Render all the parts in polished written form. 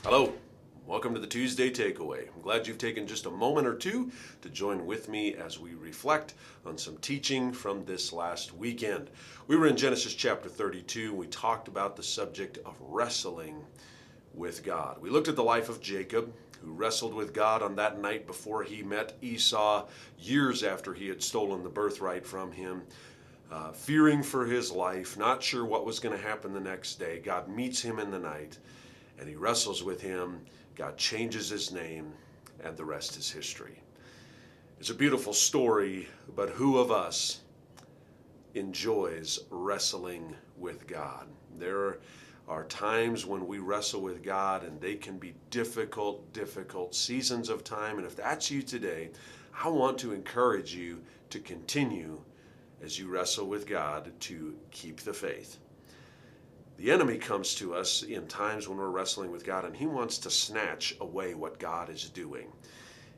Hello, welcome to the Tuesday Takeaway. I'm glad you've taken just a moment or two to join with me as we reflect on some teaching from this last weekend. We were in Genesis chapter 32 and we talked about the subject of wrestling with God. We looked at the life of Jacob, who wrestled with God on that night before he met Esau, years after he had stolen the birthright from him. Fearing for his life, not sure what was going to happen the next day. God meets him in the night and he wrestles with him. God changes his name, and the rest is history. It's a beautiful story, but who of us enjoys wrestling with God? There are times when we wrestle with God, and they can be difficult seasons of time. And if that's you today, I want to encourage you to continue as you wrestle with God to keep the faith. The enemy comes to us in times when we're wrestling with God, and he wants to snatch away what God is doing.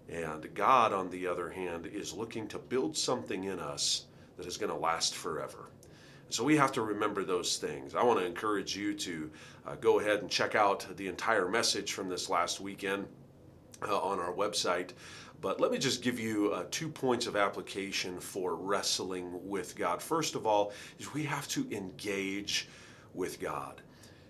And God, on the other hand, is looking to build something in us that is going to last forever. So we have to remember those things. I want to encourage you to go ahead and check out the entire message from this last weekend on our website. But let me just give you 2 points of application for wrestling with God. First of all, is we have to engage with God.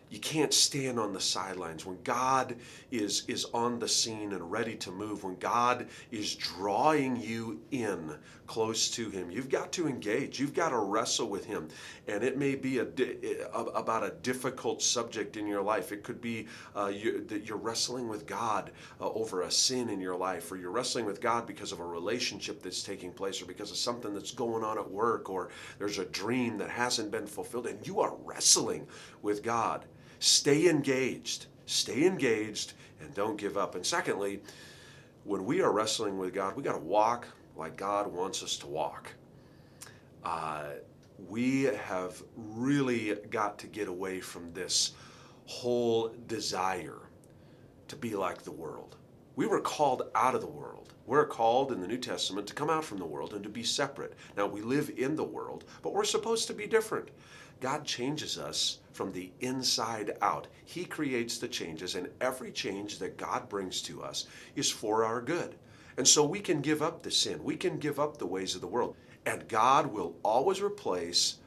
You can't stand on the sidelines. When God is on the scene and ready to move, when God is drawing you in close to him, you've got to engage. You've got to wrestle with him. And it may be about a difficult subject in your life. It could be that you're wrestling with God over a sin in your life, or you're wrestling with God because of a relationship that's taking place, or because of something that's going on at work, or there's a dream that hasn't been fulfilled, and you are wrestling with God. Stay engaged, and don't give up. And secondly, when we are wrestling with God, we got to walk like God wants us to walk. We have really got to get away from this whole desire to be like the world. We were called out of the world. We're called in the New Testament to come out from the world and to be separate. Now, we live in the world, but we're supposed to be different. God changes us from the inside out. He creates the changes, and every change that God brings to us is for our good. And so we can give up the sin. We can give up the ways of the world. And God will always replace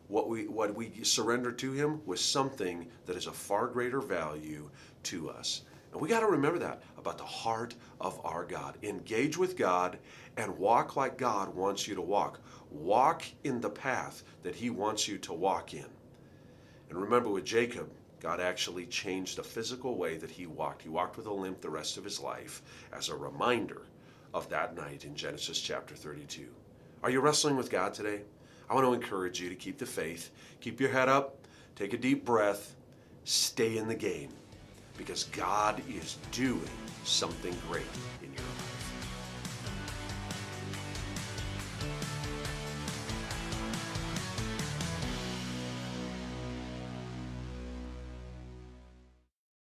what we surrender to him with something that is of far greater value to us. And we got to remember that about the heart of our God. Engage with God and walk like God wants you to walk. Walk in the path that he wants you to walk in. And remember, with Jacob, God actually changed the physical way that he walked. He walked with a limp the rest of his life as a reminder of that night in Genesis chapter 32. Are you wrestling with God today? I want to encourage you to keep the faith, keep your head up, take a deep breath, stay in the game, because God is doing something great in your life.